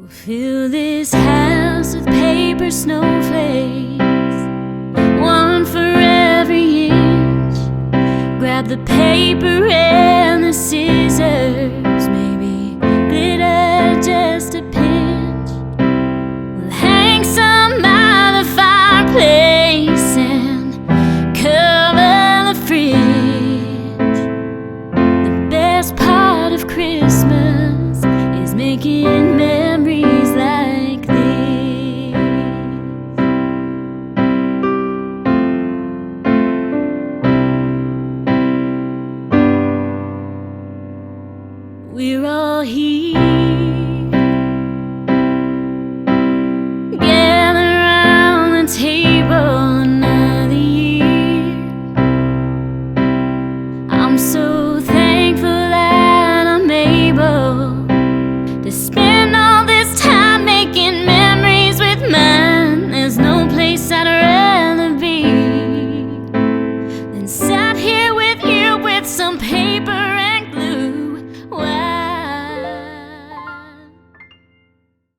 Fill this house with paper snowflakes, one for every inch. Grab the paper and the scissors, maybe glitter just a pinch. We'll hang some by the fireplace and cover the fridge. The best part of Christmas is making memories like this. We're all here, gather around the table another year. I'm so thankful that I'm able to spend all this time making memories with mine. There's no place I'd rather be than sat here with you with some paper